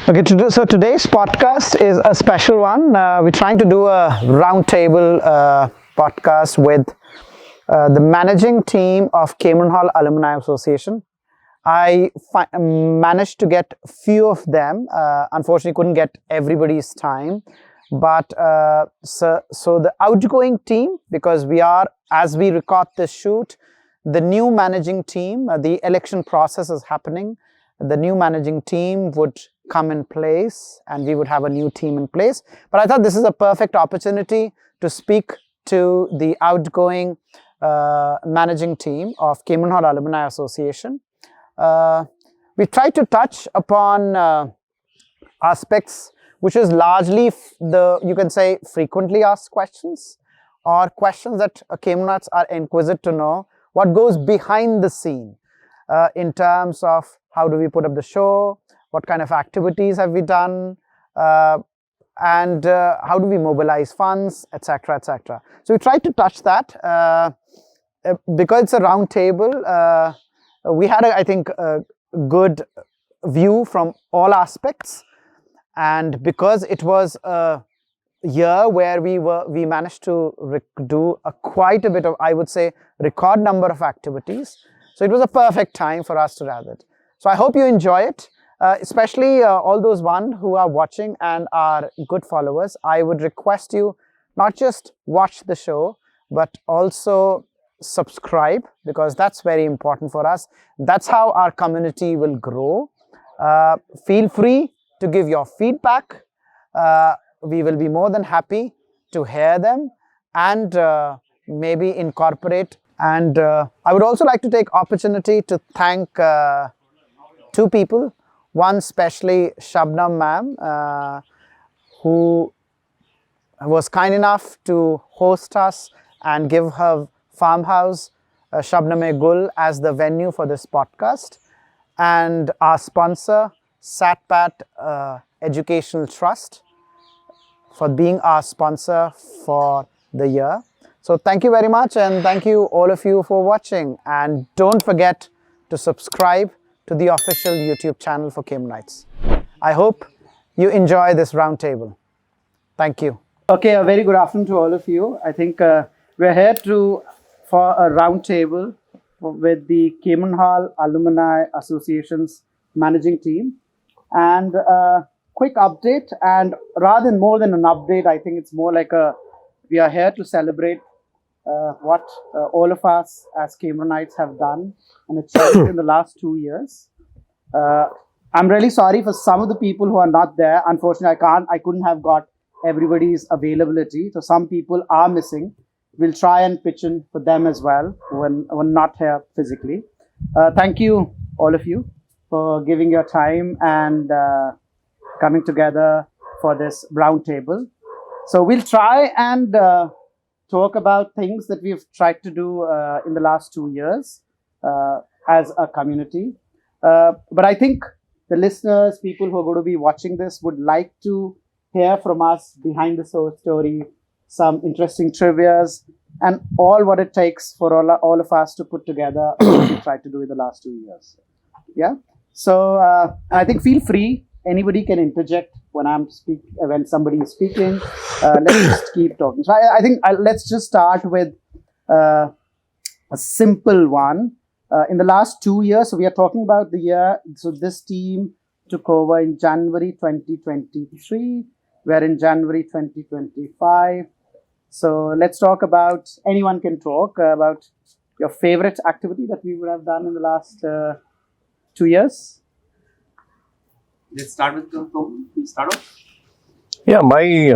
Okay, so today's podcast is a special one. We're trying to do a roundtable podcast with the managing team of CHAA Alumni Association. I managed to get few of them. Unfortunately, couldn't get everybody's time. But so the outgoing team, because we are, as we record this shoot, the new managing team, the election process is happening. The new managing team would come in place and we would have a new team in place. But I thought this is a perfect opportunity to speak to the outgoing managing team of CHAA Alumni Association. We tried to touch upon aspects which is largely you can say, frequently asked questions or questions that CHAMNATs are inquisitive to know what goes behind the scene in terms of how do we put up the show, what kind of activities have we done, and how do we mobilize funds, etc., etc. So we tried to touch that because it's a round table. We had, I think, a good view from all aspects, and because it was a year where we managed to do quite a bit of, I would say, record number of activities. So it was a perfect time for us to have it. So I hope you enjoy it. Especially all those who are watching and are good followers. I would request you not just watch the show, but also subscribe, because that's very important for us. That's how our community will grow. Feel free to give your feedback. We will be more than happy to hear them and maybe incorporate. And I would also like to take opportunity to thank two people. One, especially Shabnam ma'am, who was kind enough to host us and give her farmhouse, Shabnam-e-Gul, as the venue for this podcast. And our sponsor, SatPat Educational Trust, for being our sponsor for the year. So thank you very much, and thank you all of you for watching. And don't forget to subscribe to the official YouTube channel for Cambrianites. I hope you enjoy this roundtable. Thank you. Okay, a very good afternoon to all of you. I think we're here for a roundtable with the CHAA Alumni Association's managing team. And quick update, and rather than more than an update, I think it's more like we are here to celebrate what all of us as Cambrianites have done and achieved in the last 2 years. I'm really sorry for some of the people who are not there. Unfortunately, I couldn't have got everybody's availability. So some people are missing. We'll try and pitch in for them as well when not here physically. Thank you, all of you, for giving your time and coming together for this roundtable. So we'll try and talk about things that we've tried to do in the last 2 years as a community. But I think the listeners, people who are going to be watching this, would like to hear from us behind the story, some interesting trivias, and all what it takes for all of us to put together what we tried to do in the last 2 years. Yeah. So I think feel free. Anybody can interject when somebody is speaking. Let's just keep talking. So I think let's just start with a simple one. In the last 2 years, so we are talking about the year. So this team took over in January 2023. We're in January 2025. So let's talk about, anyone can talk about your favorite activity that we would have done in the last 2 years. Let's start with Tom. Please start off. Yeah, my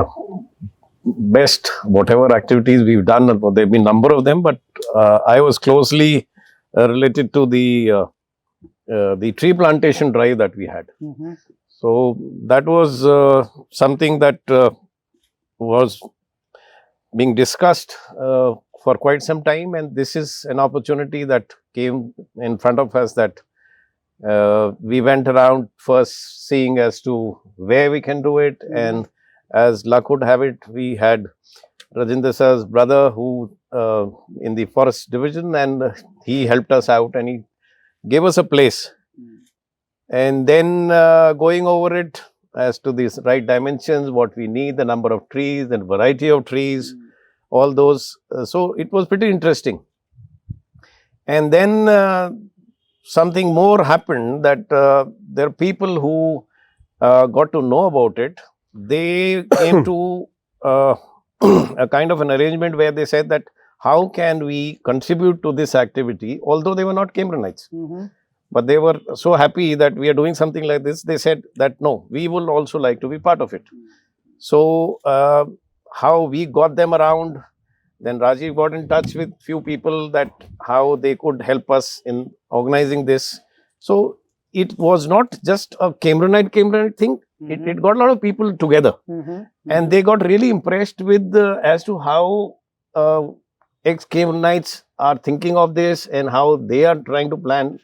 best, whatever activities we've done, there have been a number of them, but I was closely related to the tree plantation drive that we had. Mm-hmm. So that was something that was being discussed for quite some time, and this is an opportunity that came in front of us that we went around first seeing as to where we can do it, and as luck would have it, we had Rajendra sir's brother who in the forest division, and he helped us out and he gave us a place. And then going over it, as to these right dimensions, what we need, the number of trees, and variety of trees, all those. So it was pretty interesting. And then something more happened, that there are people who got to know about it. They came to a kind of an arrangement where they said that how can we contribute to this activity, although they were not Cambrianites. But they were so happy that we are doing something like this. They said that no, we will also like to be part of it. So how we got them around, then Rajiv got in touch with few people that how they could help us in organizing this. So it was not just a Cambrianite thing. It got a lot of people together, and they got really impressed with as to how ex-Cambrianites are thinking of this and how they are trying to plan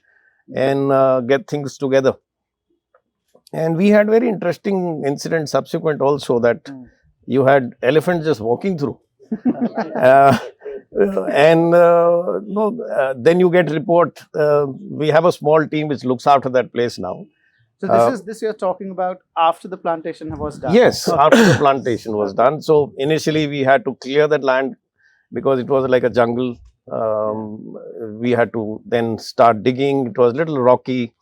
and get things together. And we had very interesting incident subsequent also, that you had elephants just walking through. Then you get report. We have a small team which looks after that place now. So this you're talking about after the plantation was done? Yes, after the plantation was done. So initially we had to clear that land because it was like a jungle. We had to then start digging. It was a little rocky,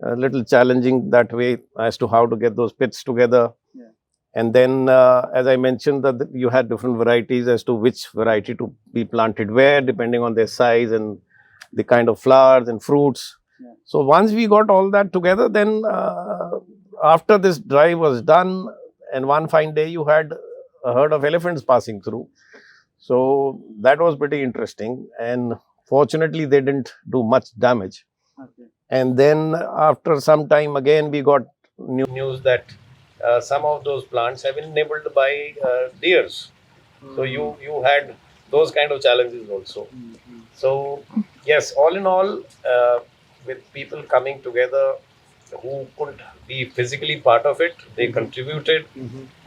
a little challenging that way as to how to get those pits together. And then, as I mentioned, that you had different varieties as to which variety to be planted where, depending on their size and the kind of flowers and fruits. So once we got all that together, then after this drive was done, and one fine day you had a herd of elephants passing through. So that was pretty interesting, and fortunately they didn't do much damage. And then after some time again we got news that some of those plants have been nibbled by deers. So you had those kind of challenges also. So yes, all in all, with people coming together who couldn't be physically part of it, they contributed.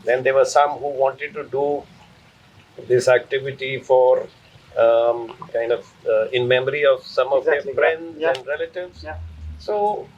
Then there were some who wanted to do this activity for in memory of some of their friends and relatives. So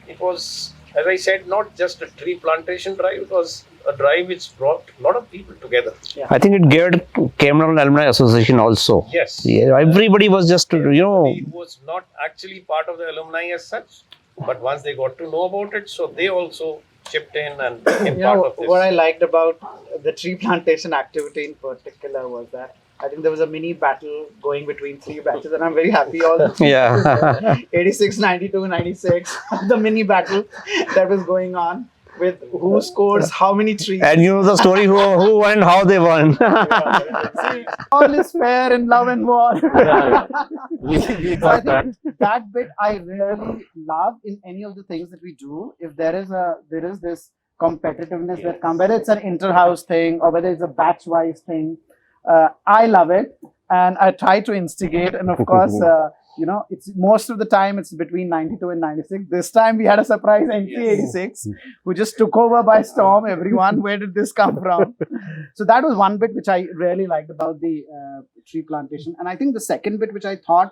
it was, as I said, not just a tree plantation drive, it was a drive which brought a lot of people together. I think it geared Cambrian Alumni Association also. Yes. Everybody was just, It was not actually part of the alumni as such, but once they got to know about it, so they also chipped in and became part of this. What I liked about the tree plantation activity in particular was that I think there was a mini battle going between three batches, and I'm very happy all 86, 92, 96, the mini battle that was going on with who scores how many trees. And you know the story, who won and how they won. All is fair in love and war. So I think that bit I really love in any of the things that we do. If there is this competitiveness that comes, whether it's an inter-house thing or whether it's a batch-wise thing, I love it, and I try to instigate. And of course, it's most of the time it's between 92 and 96. This time we had a surprise entry 86 who just took over by storm. Everyone, where did this come from? So that was one bit which I really liked about the tree plantation. And I think the second bit which I thought,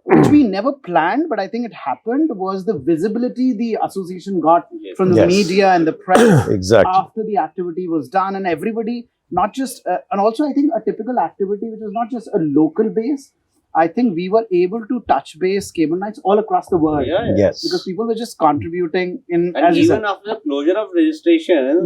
which we never planned, but I think it happened, was the visibility the association got from the media and the press after the activity was done, and everybody. Not just, and also I think a typical activity which is not just a local base. I think we were able to touch base Cambrianites all across the world. Yes. Because people were just contributing in. And even after the closure of registration,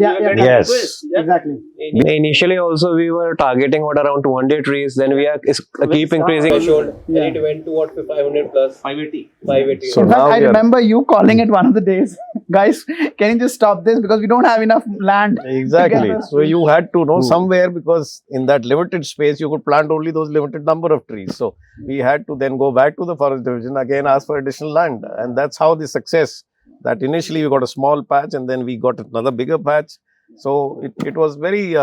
Exactly. Initially also we were targeting around 200 trees, then we are keep increasing. And it went to 500 plus? 580. So in fact, I remember you calling it one of the days, guys, can you just stop this because we don't have enough land. Exactly. So you had to know somewhere, because in that limited space you could plant only those limited number of trees. So we had to then go back to the forest division again, ask for additional land, and that's how the success, that initially we got a small patch and then we got another bigger patch. So it was very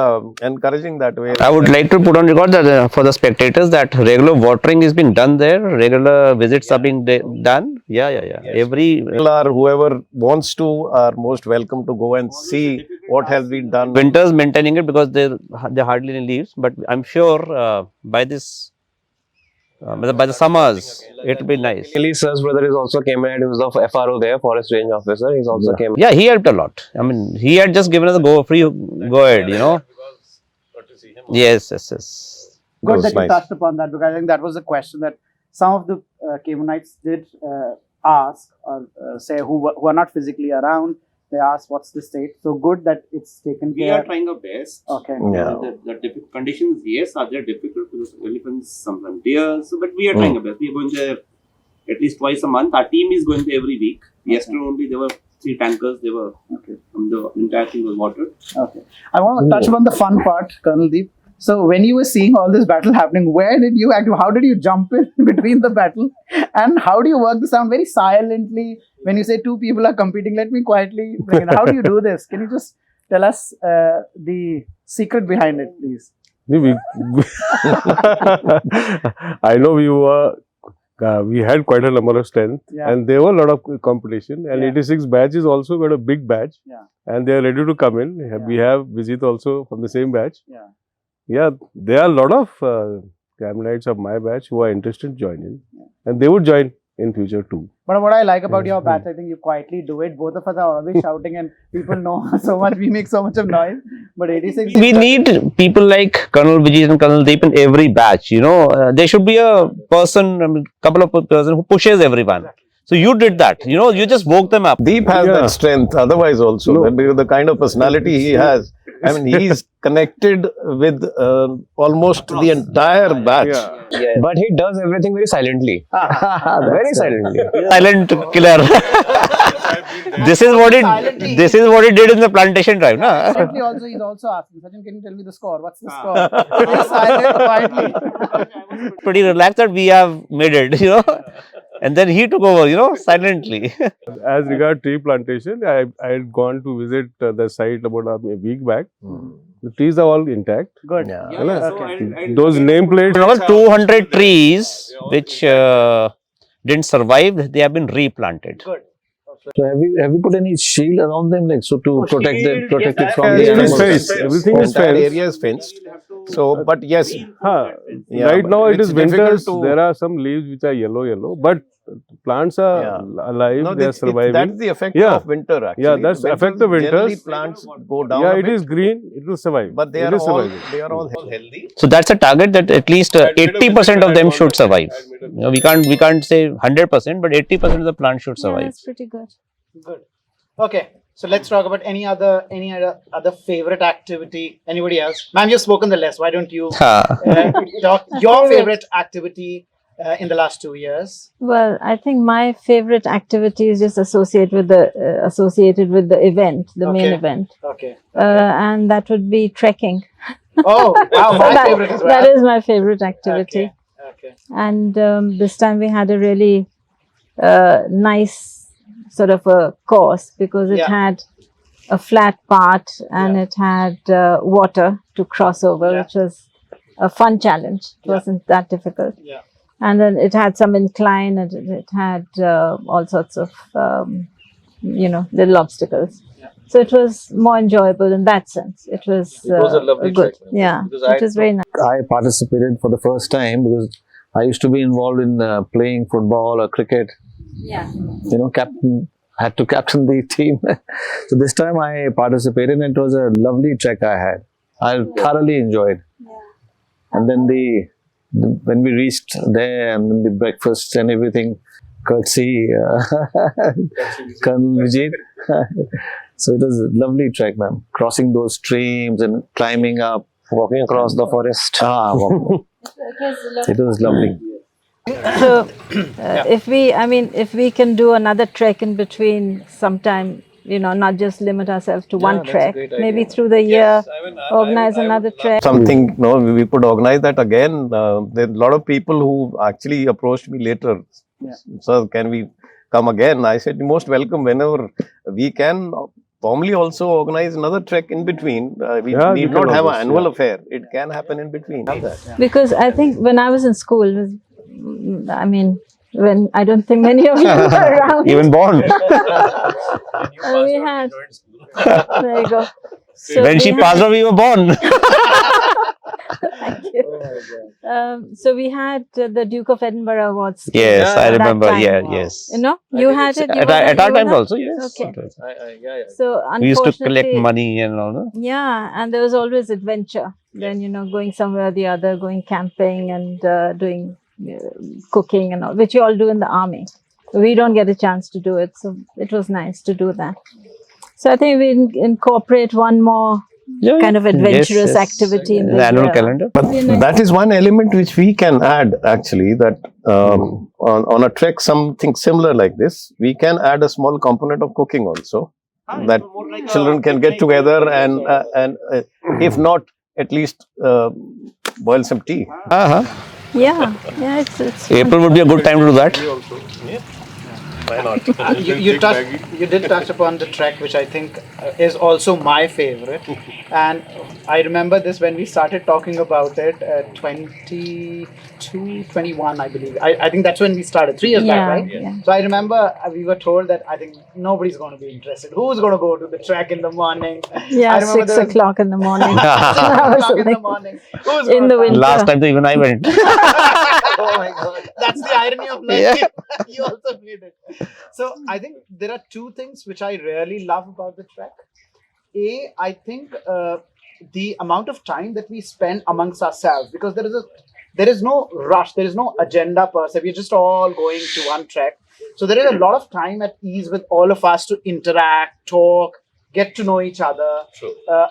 encouraging that way. I would like to put on record that for the spectators that regular watering is being done there, regular visits are being done. Every whoever wants to are most welcome to go and see what has been done. Winters maintaining it because they hardly any leaves, but I'm sure by this By the summers, it will be nice. Sir's brother is also Cambrianite. He was the FRO there, Forest Range Officer. He's also Cambrianite. Yeah, he helped a lot. I mean, he had just given us a free go ahead, you know. Yes. Good was that you nice. touched upon that, because I think that was a question that some of the Cambrianites did ask, or say who are not physically around. They asked, "What's the state?" So good that it's taken We care. are trying our best. Okay. Yeah. The conditions, yes, are there difficult because elephants, sometimes deer. So, but we are trying our best. We are going there at least twice a month. Our team is going there every week. Yesterday only there were 3 tankers. They were the entire thing was watered. Okay. I want to touch upon the fun part, Colonel Deep. So when you were seeing all this battle happening, where did you act? How did you jump in between the battle? And how do you work this out very silently? When you say 2 people are competing, let me quietly bring it. How do you do this? Can you just tell us the secret behind it, please? I know we had quite a number of strength, and there were a lot of competition, and 86 batch is also got a big batch, and they are ready to come in. We have Vijeet also from the same batch. Yeah, there are a lot of Cambrianites of my batch who are interested to join in, and they would join in future too. But what I like about your batch, I think you quietly do it. Both of us are always shouting, and people know so much. We make so much of noise. But 86, We need people like Colonel Vijeet and Colonel Deep in every batch. You know, there should be a person, couple of person who pushes everyone. So you did that. You know, you just woke them up. Deep has that strength. Otherwise, also the kind of personality he has. I mean, he is connected with almost the entire batch. But he does everything very silently. Very silently. Silent killer. This is what he did in the plantation drive, na? Currently also, he's also asking, Sachin, can you tell me the score? What's the score? Very silent, quietly. Pretty relaxed that we have made it, you know. And then he took over, you know, silently. As regard tree plantation, I had gone to visit the site about a week back. The trees are all intact. Good. Those nameplates. Over 200 trees which didn't survive, they have been replanted. Good. So have you put any shield around them, like, so to protect it from the Everything is animals? fenced. Everything is Entire fenced. area is fenced. So, but yes, Right now it is winters. There are some leaves which are yellow, but plants are alive. no, They are surviving. that's the effect Yeah. of winter. Actually, Yeah, that's the effect of Generally, winters. plants go down. Yeah, a it bit, is green. It will survive. but they It are is all surviving. healthy. So that's a target that at least 80% of them should survive. You know, we can't say 100%, but 80% of the plant should Yeah, survive. that's pretty good. Good. Okay. So let's talk about any other favorite activity. Anybody else? Ma'am, you've spoken the less. Why don't you talk your favorite activity in the last 2 years? Well, I think my favorite activity is just associated with the event, the main event, Okay. and that would be trekking. Oh, wow, my favorite as well. That is my favorite activity. Okay. And this time we had a really nice sort of a course because it had a flat part and it had water to cross over, which was a fun challenge. It wasn't that difficult. Yeah. And then it had some incline and it had all sorts of, little obstacles. So it was more enjoyable in that sense. It was a lovely good. trek. Yeah, Because it was very nice. I participated for the first time because I used to be involved in playing football or cricket. Yeah. You know, had to captain the team. So this time I participated and it was a lovely trek I had. I thoroughly enjoyed. Yeah. And then when we reached there and then the breakfast and everything, courtesy Colonel Vijeet. So it was a lovely trek, ma'am. Crossing those streams and climbing up, Walking across the forest. It was lovely. So, if we can do another trek in between sometime, not just limit ourselves to one that's a trek, great maybe idea. through the year, organize another trek. Something, we could organize that again. There are a lot of people who actually approached me later. Sir, can we come again? I said, most welcome whenever we can. Formally also organize another trek in between. We need not have an annual affair. It can happen in between. Because I think when I was in school, when I don't think many of you were around. Even born. We had. There you go. So When she we passed had- on, we were born. Thank you. So we had the Duke of Edinburgh Awards. Yes, I that remember. time. Yeah, yes. You know, you had it. You At our you times there? also, yes. Okay. Yeah. So We used to collect unfortunately, money and all. No? yeah, and there was always adventure. Then, you know, going somewhere or the other, going camping and doing cooking and all, which you all do in the army. We don't get a chance to do it, so it was nice to do that. So I think we incorporate one more kind of adventurous activity in the annual year. calendar. But that is one element which we can add actually, that on a trek, something similar like this, we can add a small component of cooking also. That children can get together and if not, at least boil some tea. Yeah, it's April would be a good time to do that. Why not? You did touch upon the trek, which I think is also my favorite. And I remember this when we started talking about it, 21, I believe. I think that's when we started, 3 years back, right? Yeah. So I remember we were told that I think nobody's going to be interested. Who's going to go to the trek in the morning? Yeah, I remember 6 o'clock in the morning. 6 o'clock in the morning. Who's In gonna the come? winter. Last time, even I went. Oh my God. That's the irony of life. You also made it. So I think there are 2 things which I really love about the trek. I think the amount of time that we spend amongst ourselves, because there is no rush, there is no agenda per se. We're just all going to one trek. So there is a lot of time at ease with all of us to interact, talk, get to know each other.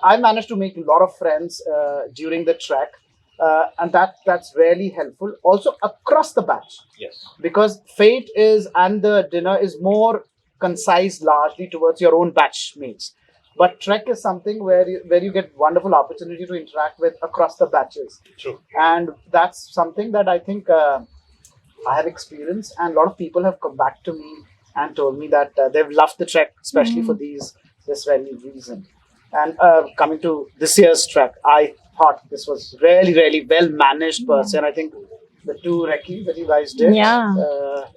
I managed to make a lot of friends during the trek. And that's really helpful. Also across the batch. Yes. Because fate and the dinner is more concise largely towards your own batch mates. But trek is something where you get wonderful opportunity to interact with across the batches. True. And that's something that I think I have experienced, and a lot of people have come back to me and told me that they've loved the trek, especially for this very reason. And coming to this year's trek, I thought this was really, really well managed per se. And I think the 2 recce that you guys did. Yeah.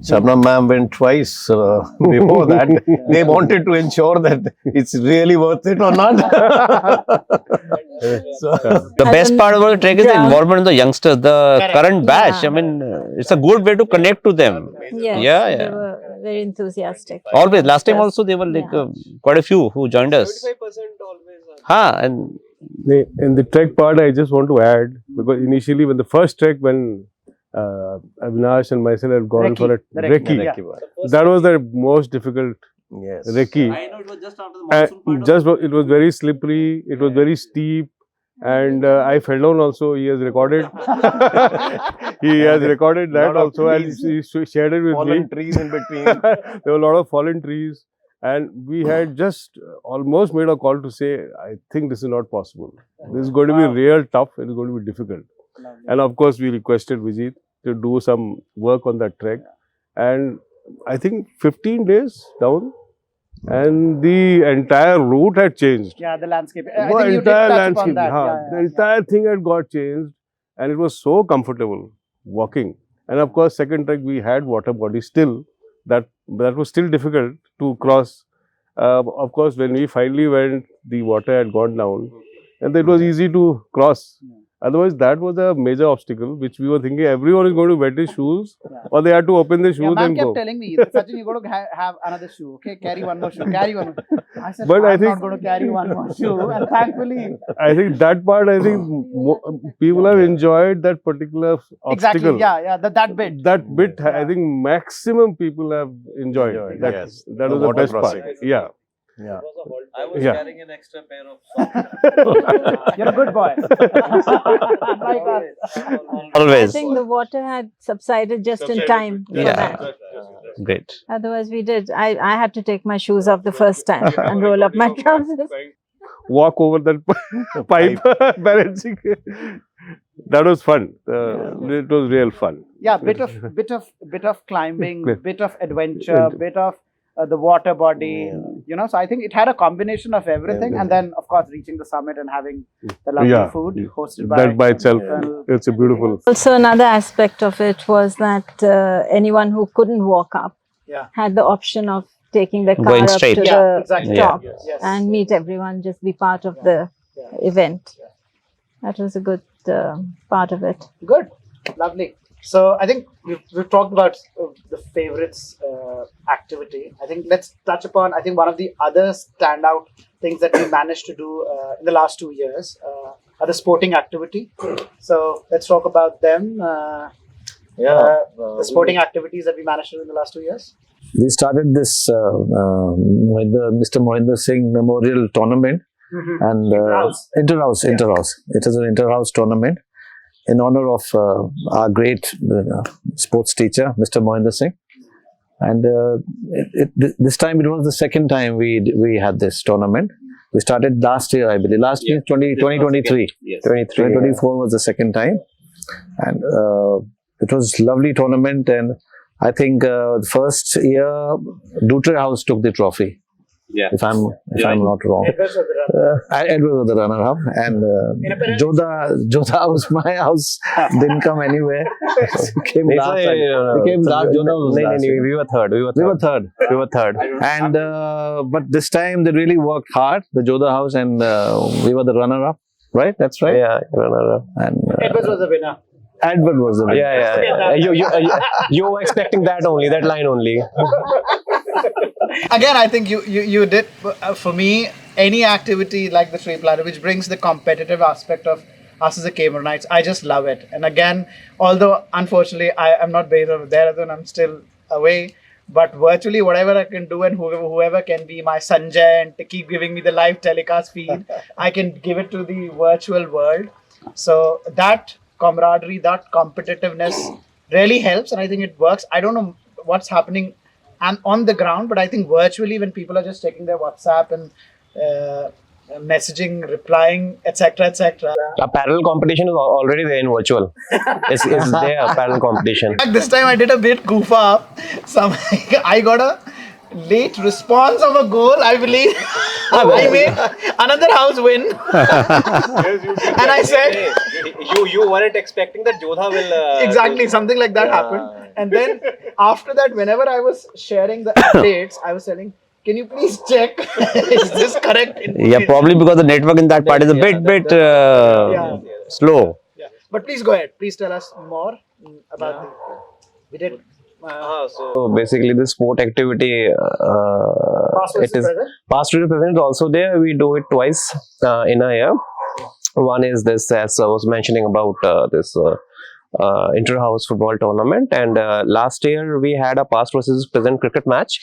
Shabnam ma'am went twice before that. They wanted to ensure that it's really worth it or not. The best part about the trek is the involvement of the youngsters, the current batch. Yeah. I mean, it's a good way to connect to them. Yes, Yeah. they were very enthusiastic. Always. Last time also, they were like quite a few who joined us. 75% always. And In the trek part, I just want to add, because initially when the first trek, when Avinash and myself had gone for a recce, that was the most difficult recce. I know it was just after the monsoon part. It was very slippery, it was very steep, and I fell down also. He has recorded. He has recorded that also, and he shared it with Fallen me. trees in between. There were a lot of fallen trees. And we had just almost made a call to say, I think this is not possible. This is going to be real tough. It is going to be difficult. And of course, we requested Vijeet to do some work on that trek. And I think 15 days down, and the entire route had changed. Yeah, the landscape. The entire landscape. The entire thing had got changed. And it was so comfortable walking. And of course, second trek, we had water body still. That was still difficult to cross. Of course, when we finally went, the water had gone down, and it was easy to cross. Otherwise, that was a major obstacle, which we were thinking everyone is going to wet his shoes, or they had to open their shoes and kept go. telling me, Sachin, you're going to have another shoe, okay? Carry one more shoe, carry one more. I said, But I'm I think- not going to carry one more shoe. And thankfully, I think that part, people have enjoyed that particular obstacle. exactly, that bit. That bit, I think maximum people have enjoyed. That was The the water best part. crossing. Yeah. I was Yeah. carrying an extra pair of socks. You're a good boy. Like us. I always. think the water had subsided just in time for that. Great. Otherwise, we did. I had to take my shoes off the first time and roll up my trousers. Walk over that pipe, balancing. That was fun. It was real fun. Yeah, bit of climbing, bit of adventure, bit of the water body, you know. So I think it had a combination of everything, and then of course reaching the summit and having the lovely food hosted by That by itself, it's a beautiful. Also, another aspect of it was that anyone who couldn't walk up had the option of taking the car Going up straight. to Yeah, the exactly. top Yes. and meet everyone, just be part of the event. That was a good part of it. Good, lovely. So I think we've talked about the favorites activity. I think let's touch upon. I think one of the other standout things that we managed to do in the last 2 years are the sporting activity. So let's talk about them. The sporting activities that we managed to do in the last 2 years. We started this Mr. Mohinder Singh Memorial Tournament and inter-house. It is an inter-house tournament in honor of our great sports teacher, Mr. Mohinder Singh. And this time it was the second time we had this tournament. We started last year, I believe. Last year, 2023. Yes. 2024 was the second time. And it was a lovely tournament. And I think the first year, Dutre House took the trophy. Yeah. If I'm not wrong. Edward was the runner-up, and Jodha House, my house, didn't come anywhere. Came last time. Became last. We were third. We were third. And but this time they really worked hard, the Jodha House, and we were the runner-up. Right? That's right. Yeah, runner-up. And Edward was the winner. Edward was the winner. Yeah. You were expecting that line only. Again, I think you did, for me, any activity like the tree planter, which brings the competitive aspect of us as a Cambrianites, I just love it. And again, although unfortunately I am not based over there, and I'm still away, but virtually whatever I can do and whoever can be my Sanjay and to keep giving me the live telecast feed, I can give it to the virtual world. So that camaraderie, that competitiveness really helps, and I think it works. I don't know what's happening and on the ground, but I think virtually when people are just checking their WhatsApp and messaging, replying, etc. A parallel competition is already there in virtual. It's there, a parallel competition. This time I did a bit goof up. I got a late response of a goal, I believe. I made another house win. And I said... You weren't expecting that Jodha will... exactly, something like that happened. And then after that, whenever I was sharing the updates, I was telling, can you please check, is this correct? Yeah, probably because the network in that part is a bit slow. Yeah. But please go ahead. Please tell us more about we did. So basically, this sport activity, Past versus present? Past versus present is also there. We do it twice in a year. One is this, as I was mentioning about this inter-house football tournament, and last year we had a past versus present cricket match.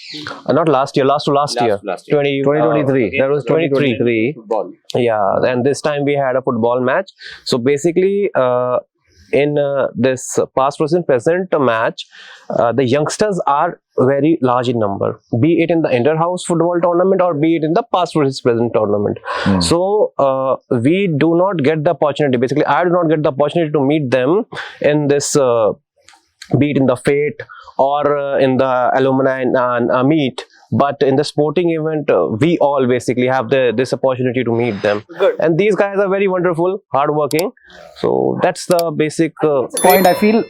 Not last year, last year. 2023. That was 2023. Football. Yeah, and this time we had a football match. So basically, in this past versus present match, the youngsters are very large in number, be it in the inter-house football tournament or be it in the past versus present tournament. So we do not get the opportunity, basically I do not get the opportunity to meet them in this, be it in the fete or in the alumni meet. But in the sporting event, we all basically have this opportunity to meet them. Good. And these guys are very wonderful, hardworking. So that's the basic point. I feel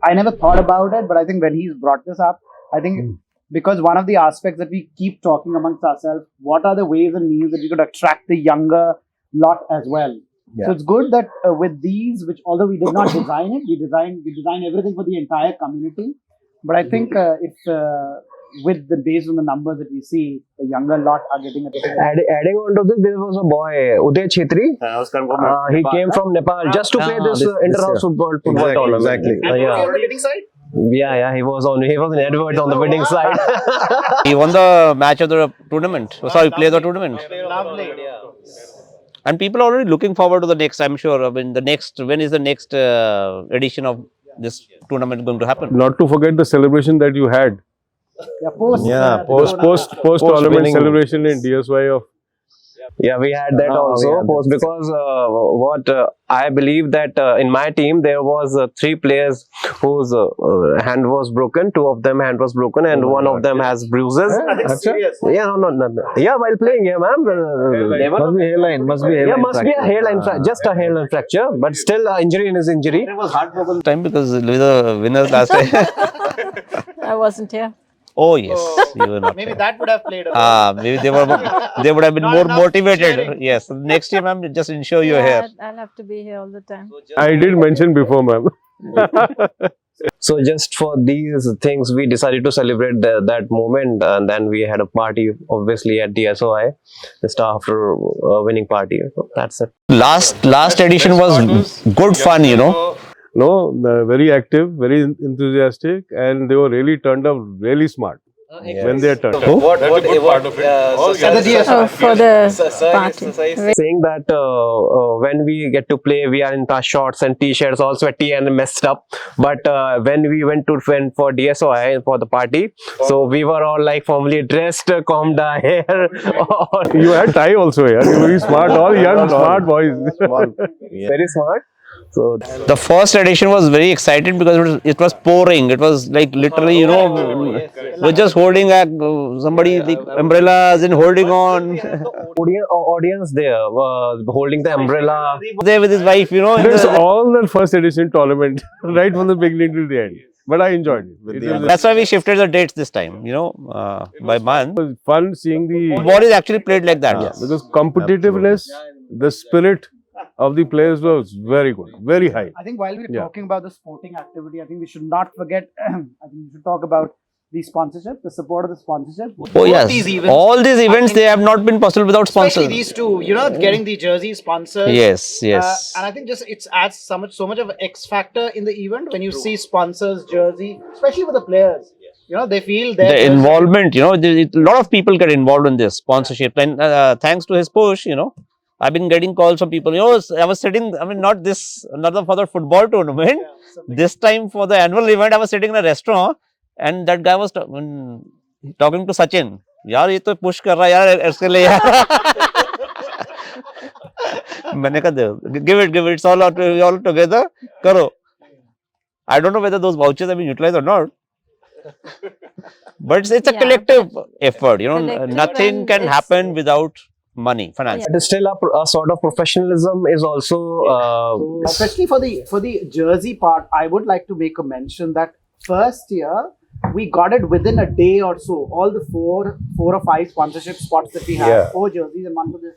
I never thought about it, but I think when he's brought this up, I think because one of the aspects that we keep talking amongst ourselves, what are the ways and means that we could attract the younger lot as well. Yeah. So it's good that with these, which although we did not design it, we design everything for the entire community. But I think based on the numbers that we see, the younger lot are getting it. Adding on to this, there was a boy, Uday Chetri. He came from Nepal just to play this inter-house football tournament. Exactly. And he was on the winning side? Yeah, he was in Edwards on the winning side. He won the match of the tournament. Play the tournament. Lovely. And people are already looking forward to the next, I'm sure. I mean, when is the next edition of this tournament going to happen? Not to forget the celebration that you had. Post tournament celebration in DSY of. Yeah, we had that also. Because what I believe that in my team there was 3 players whose hand was broken. 2 of them hand was broken, and one of them has bruises. Yeah, no. Yeah, while playing, yeah, ma'am. Must be a hairline fracture. Just a hairline fracture, but still injury in his injury. It was heartbroken time because we were the winners last time. I wasn't here. Oh yes, you were not Maybe there. that would have played a role. Maybe they would have been Not more enough motivated. cheering. Yes, next year, ma'am, just ensure you're Yeah, here. I'll have to be here all the time. I did mention before, ma'am. So just for these things, we decided to celebrate that moment, and then we had a party, obviously at the SOI, just after winning party. So that's it. Last edition was good fun, you know. No, very active, very enthusiastic, and they were really turned out really smart when they are turned out. Who? For the party. Saying that when we get to play, we are in our shorts and t-shirts, all sweaty and messed up. But when we went for DSOI for the party, so we were all like formally dressed, combed our hair. You had tie also, yeah. You were very smart, all young, smart boys. Very smart. So The first edition was very excited because it was pouring. It was like literally, you know, we're just holding somebody like umbrellas and holding on. audience there holding the umbrella. There with his wife, you know. There's all that first edition tournament, right from the beginning till the end. But I enjoyed it. It was That's why we shifted the dates this time, you know, by month. fun seeing the Football is actually played like that. because competitiveness, the spirit of the players was very good, very high. I think while we're Yeah. talking about the sporting activity, I think we should not forget, I think we should talk about the sponsorship, the support of the sponsorship. Oh Both yes, these events, all these events think- they have not been possible without especially sponsors. these two, getting the jersey sponsors. Yes, yes. And I think just it adds so much of X factor in the event when you see sponsors, jersey, especially for the players. They feel their The jersey- involvement, a lot of people get involved in this sponsorship, and thanks to his push, I've been getting calls from people. I was sitting. I mean, not for the football tournament. This time for the annual event, I was sitting in a restaurant, and that guy was talking to Sachin. यार ये तो push कर रहा है यार इसके लिए यार. मैंने कहा give it, it's all together, करो. I don't know whether those vouchers have been utilized or not. But it's a Yeah. collective effort, Collective, nothing and can it's- happen without money, finance. It is still a sort of professionalism is also Especially for the jersey part, I would like to make a mention that first year we got it within a day or so. All the four or five sponsorship spots that we had, 4 jerseys and one for the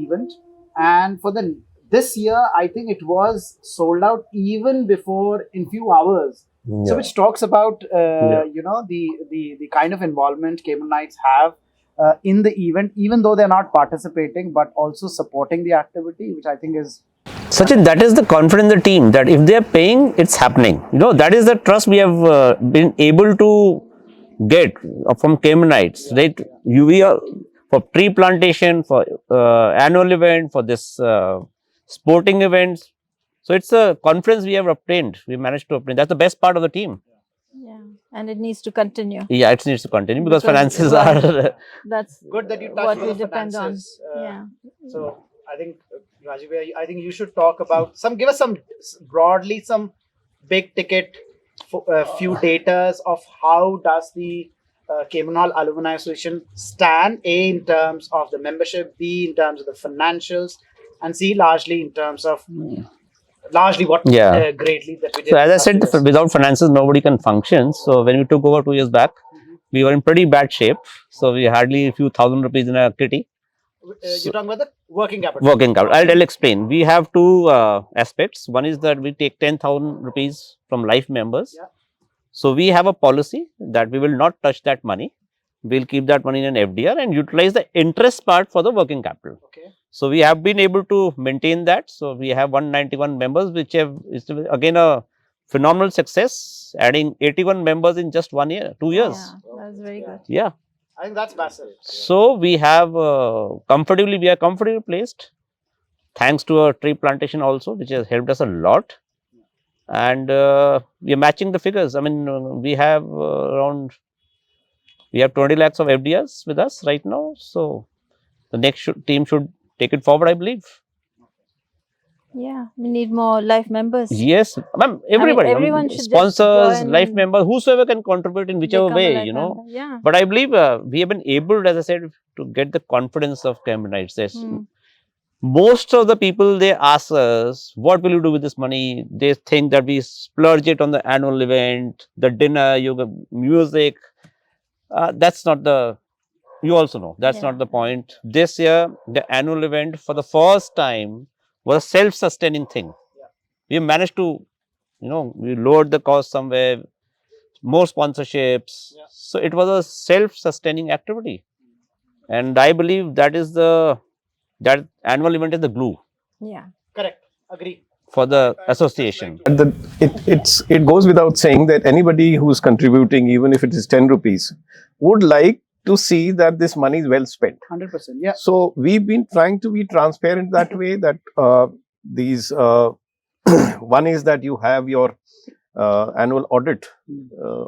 event. And for this year, I think it was sold out even before in few hours. So which talks about the kind of involvement Cambrianites have in the event, even though they're not participating, but also supporting the activity, which I think is Sachin, that is the confidence in the team that if they are paying, it's happening. That is the trust we have been able to get from Cambrianites, right? We are for tree plantation, for annual event, for this sporting events. So it's a confidence we have obtained. We managed to obtain. That's the best part of the team. Yeah, and it needs to continue. Yeah, it needs to continue because Because- finances are. That's good that you touched what on we the depend on. finances. Yeah. So I think Rajiv, I think you should talk about give us some broadly some big ticket, few datas of how does the Cambrian Alumni Association stand, A, in terms of the membership, B, in terms of the financials, and C, largely in terms of what Yeah. greatly that we did. So as I said, without finances, nobody can function. So when we took over 2 years back, we were in pretty bad shape. So we hardly a few thousand rupees in a kitty. You're talking about the working capital. Working capital. I'll explain. We have 2 aspects. One is that we take 10,000 rupees from life members. Yeah. So we have a policy that we will not touch that money. We'll keep that money in an FDR and utilize the interest part for the working capital. Okay. So we have been able to maintain that. So we have 191 members, which is again a phenomenal success, adding 81 members in just 1 year, 2 years. Yeah, that's very good. Yeah. I think that's massive. So we have we are comfortably placed, thanks to a tree plantation also, which has helped us a lot. And we are matching the figures. I mean, we have 20 lakhs of FDRs with us right now. So the next team should take it forward, I believe. Yeah, we need more life members. Yes, ma'am, everybody, everyone should just sponsors, join life and members, whosoever can contribute in whichever become a way, life member. Yeah. But I believe we have been able, as I said, to get the confidence of Cambrianites. Most of the people, they ask us, what will you do with this money? They think that we splurge it on the annual event, the dinner, yoga, music. That's not the, you also know, that's not the point. This year, the annual event for the first time was a self-sustaining thing. We managed to, we lowered the cost somewhere, more sponsorships. So it was a self-sustaining activity. And I believe that annual event is the glue Yeah. Correct. Agree. for the association. It goes without saying that anybody who's contributing, even if it is 10 rupees, would like to see that this money is well spent. 100%. Yeah. So we've been trying to be transparent that way, that one is that you have your annual audit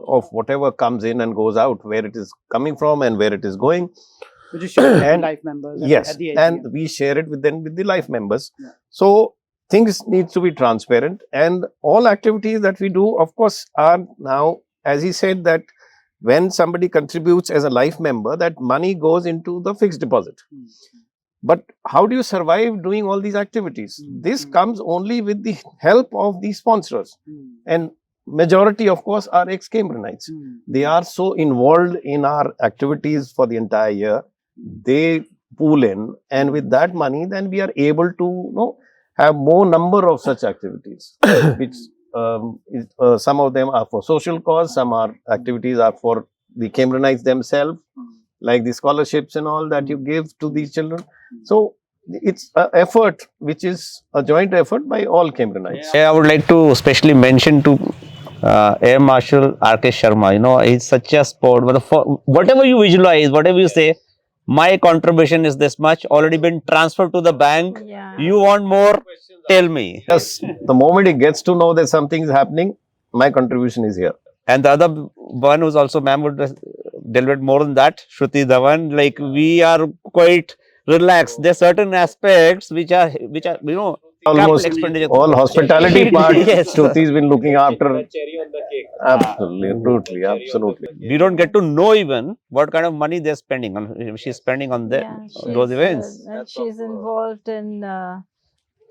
of whatever comes in and goes out, where it is coming from and where it is going. Which is shared with life members. Yes, at the and AGM. we share it with the life members. Yeah. So things need to be transparent, and all activities that we do, of course, are now, as he said, that when somebody contributes as a life member, that money goes into the fixed deposit. But how do you survive doing all these activities? This comes only with the help of the sponsors. And majority, of course, are ex-Cambrianites. They are so involved in our activities for the entire year. They pool in, and with that money, then we are able to have more number of such activities, which some of them are for social cause, some activities are for the Cambrianites themselves, like the scholarships and all that you give to these children. So it's an effort, which is a joint effort by all Cambrianites. I would like to especially mention to Air Marshal R.K. Sharma. He's such a sport. Whatever you visualize, whatever you say, my contribution is this much, already been transferred to the bank. Yeah. You want more? Tell me. Yes, the moment he gets to know that something is happening, my contribution is here. And the other one who's also, ma'am would deliberate more than that, Shruti Dhawan, like we are quite relaxed. There are certain aspects which are Almost capital expenditure. all hospitality part, Yes. Shruti's been looking after. Cherry on the cake. Absolutely. We don't get to know even what kind of money they're spending on. She's spending on those events. And she's involved in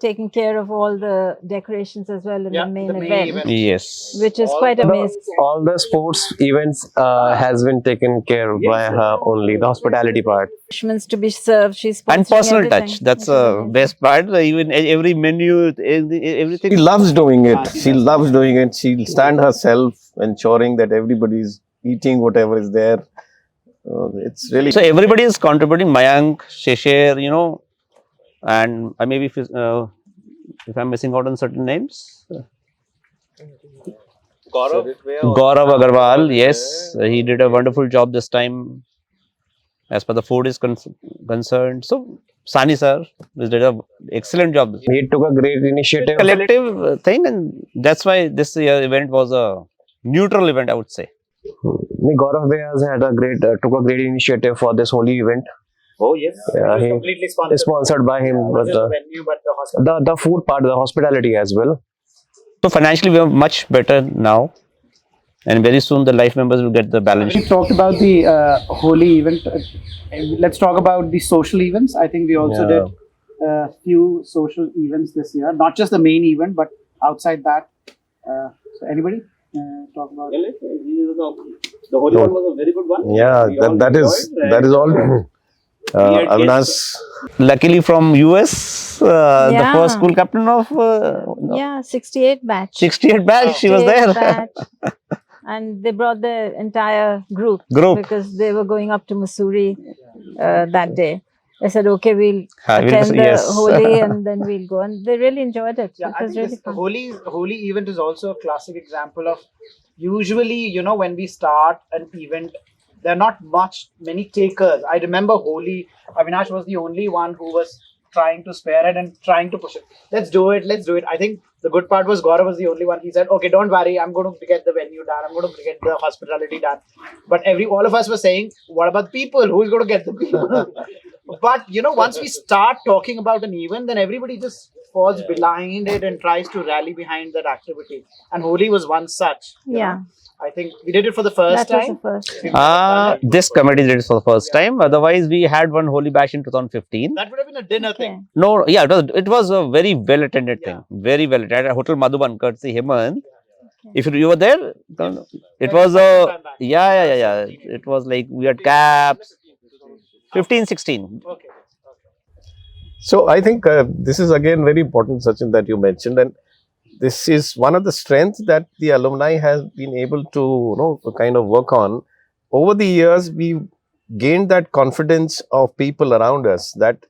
taking care of all the decorations as well in the main event, Yes. which is quite amazing. All the sports events has been taken care of by her only, the hospitality part. Refreshments to be served. She's And sponsoring personal everything, touch. That's which is the amazing. best part. Even every menu, everything. She loves doing it. She loves doing it. She'll stand herself, ensuring that everybody's eating whatever is there. It's really. So everybody is contributing. Mayank, Sheshir, and maybe if I'm missing out on certain names. Gaurav Agarwal, yes, he did a wonderful job this time as per the food is concerned. So Sani sir did an excellent job. He took a great initiative. Collective thing, and that's why this year event was a neutral event, I would say. Gaurav Vyas had took a great initiative for this Holi event. Oh yes. Yeah, he completely is sponsored by him, but venue, but the hospital. the food part, the hospitality as well. So financially, we are much better now, and very soon the life members will get the balance We sheet. talked about the Holi event. Let's talk about the social events. I think we also did a few social events this year, not just the main event, but outside that. So anybody talk about? The Holi one was a very good one. Yeah, We all that is all. Avinash. Luckily from US, the Yeah. first school captain of 68 batch. 68 batch, she was 68 there. batch. And they brought the entire group because they were going up to Missouri that day. I said, okay, we'll attend the Holi and then we'll go. And they really enjoyed it. Yeah, It I was think really fun. Holi event is also a classic example of usually, when we start an event, there are not many takers. I remember Holi, Avinash was the only one who was trying to spare it and trying to push it. Let's do it. I think the good part was Gaurav was the only one. He said, okay, don't worry, I'm going to get the venue done. I'm going to get the hospitality done. But all of us were saying, what about people? Who's going to get the people? But, once we start talking about an event, then everybody just falls behind it and tries to rally behind that activity. And Holi was one such. Yeah. I think we did it for the first That was time. the first. This committee did it for the first time. Otherwise, we had one Holi bash in 2015. That would have been a dinner thing. No, yeah, it was a very well attended thing. Very well attended at Hotel Madhuban, courtesy Hemant. If you were there, it was yeah. It was like we had caps. 15, 16. So I think this is again very important, Sachin, that you mentioned, and this is one of the strengths that the alumni has been able to kind of work on. Over the years, we gained that confidence of people around us that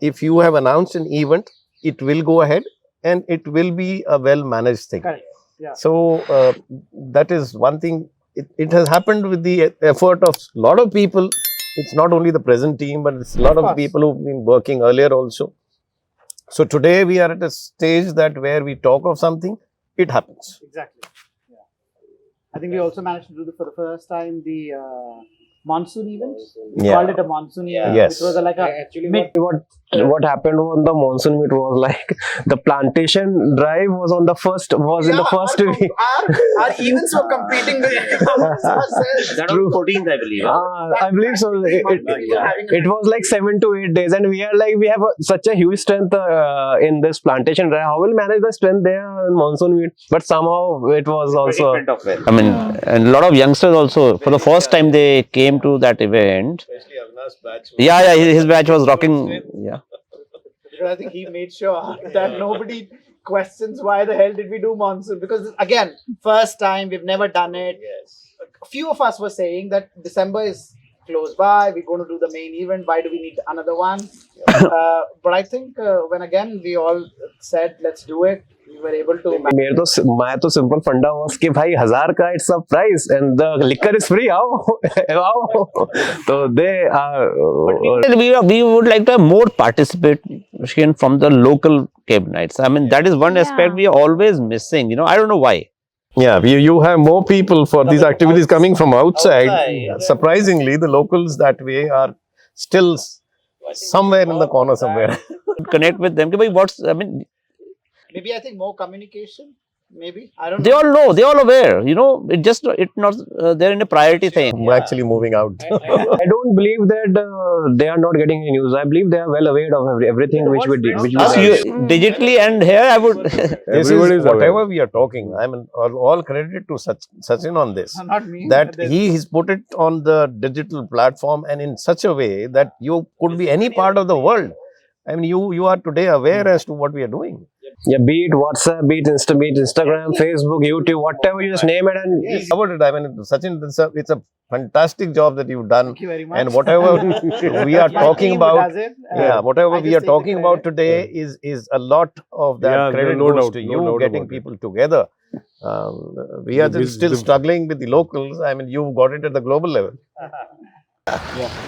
if you have announced an event, it will go ahead and it will be a well managed thing. Correct. Yeah. So that is one thing. It has happened with the effort of a lot of people. It's not only the present team, but it's a lot of people who've been working earlier also. So today we are at a stage that where we talk of something, it happens. Exactly. Yeah. I think we also managed to do for the first time the monsoon event. We called it a monsoon event. Yes. It was like a What happened on the monsoon meet was like the plantation drive was in the first week. Our events were competing with That was 14th, I believe. I believe so. It was like 7 to 8 days, and we have such a huge strength in this plantation drive. How will manage the strength there in monsoon meet? But somehow it was also. I mean, and a lot of youngsters also for the first time they came to that event. Especially Avinash batch. His batch was rocking. Yeah. I think he made sure that nobody questions why the hell did we do monsoon, because again, first time, we've never done it. Yes. A few of us were saying that December is close by, we're going to do the main event, why do we need another one? But I think when again we all said let's do it, we were able to. My simple funda was कि भाई 1000 का it's a price and the liquor is free. So they are. We would like to have more participation from the local Cambrianites. I mean, that is one aspect we are always missing. I don't know why. Yeah, you have more people for these activities coming from outside. Surprisingly, the locals that way are still somewhere in the corner somewhere. Connect with them. Maybe I think more communication. Maybe I don't know. They all know. They all aware. It's not. They're in a priority thing. We're actually moving out. I don't believe that they are not getting any news. I believe they are well aware of everything which we did. Digitally and here, I would. This is whatever we are talking. I mean, all credited to Sachin on this. Not me. That he's put it on the digital platform and in such a way that you could be any part of the world. I mean, you are today aware as to what we are doing. Yeah, be it WhatsApp, be it Instagram, Facebook, YouTube, whatever you just name it, and Yes. Covered it. I mean, Sachin, it's a fantastic job that you've done. Thank you very much. And whatever we are talking about, whatever I we just are take the talking about credit. today is a lot of that credit no goes doubt, to no you doubt getting about it. people together. We are This- still struggling with the locals. I mean, you've got it at the global level.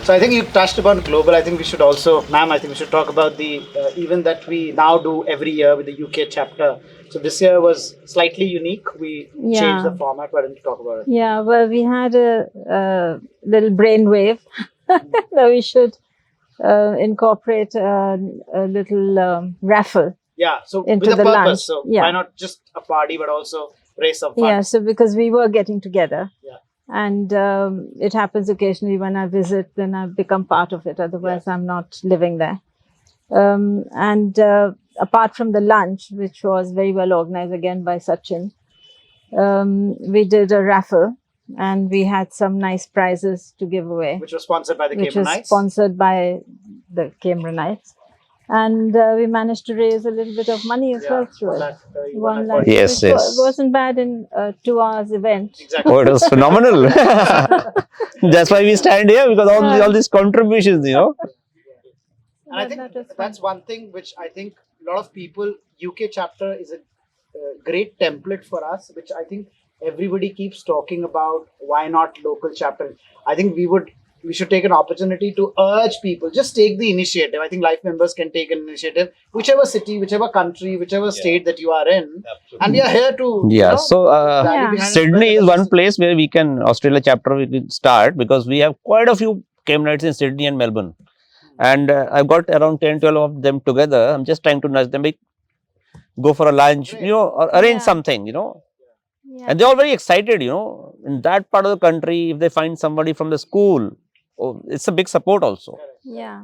So I think you touched upon global. I think we should also, ma'am, I think we should talk about the event that we now do every year with the UK chapter. So this year was slightly unique. We changed the format. Why don't you talk about it? Yeah, well, we had a little brainwave that we should incorporate a little raffle. Yeah, so Into with a the purpose. lunch. So Yeah. why not just a party, but also raise some fun? Yeah, so because we were getting together. Yeah. And it happens occasionally when I visit, then I become part of it. Otherwise, I'm not living there. And apart from the lunch, which was very well organized again by Sachin, we did a raffle and we had some nice prizes to give away, Which was sponsored by the which was Cambrianites. sponsored by the Cambrianites. And we managed to raise a little bit of money as well through it. 1 lakh. Yes, It yes. wasn't bad in a 2 hours event. Exactly. Oh, it was phenomenal. That's why we stand here, because all these contributions, And I That think was fun. that's one thing which I think a lot of people, UK chapter is a great template for us, which I think everybody keeps talking about. Why not local chapter? I think we should take an opportunity to urge people, just take the initiative. I think life members can take an initiative, whichever city, whichever country, whichever state that you are in. And we are here to So rally behind Sydney it. is one place where Australia chapter we can start, because we have quite a few Cambrianites in Sydney and Melbourne. And I've got around 10, 12 of them together. I'm just trying to nudge them, go for a lunch, or arrange something, Yeah. And they're all very excited, in that part of the country, if they find somebody from the school, it's a big support also. Yeah.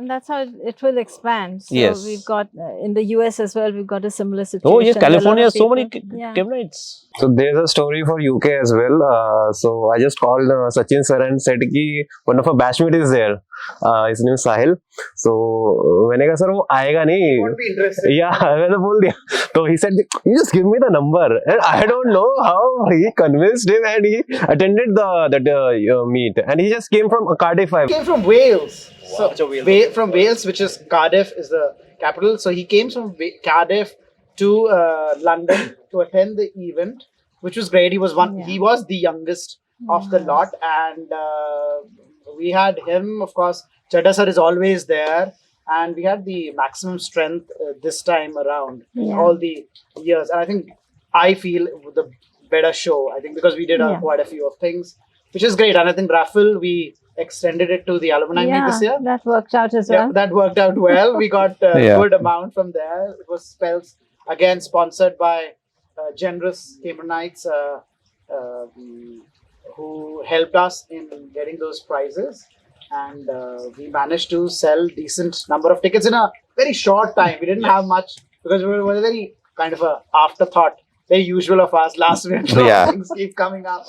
And that's how it will expand. So Yes. we've got in the US as well. We've got a similar situation. Oh yes, where a lot California of has so many people- yeah. Cambrianites. So there's a story for UK as well. So I just called Sachin sir and said कि one of our batchmate is there. His name is Sahil. So मैंने कहा sir वो आएगा नहीं. Yeah, मैंने बोल दिया. So he said, you just give me the number. And I don't know how he convinced him, and he attended that meet. And he just came from Cardiff. He came from Wales. So from Wales, which is Cardiff is the capital. So he came from Cardiff to London to attend the event, which was great. He was He was the youngest of the lot, and we had him. Of course, Chadda sir is always there, and we had the maximum strength this time around all the years. And I think I feel the better show. I think because we did quite a few of things, which is great. And I think Raffles, we extended it to the alumni meet this year. That worked out as well. Yeah, that worked out well. We got a good amount from there. It was spells again sponsored by generous Cambrianites who helped us in getting those prizes, and we managed to sell decent number of tickets in a very short time. We didn't have much because we were very kind of a afterthought, very usual of us. Last minute things keep coming up.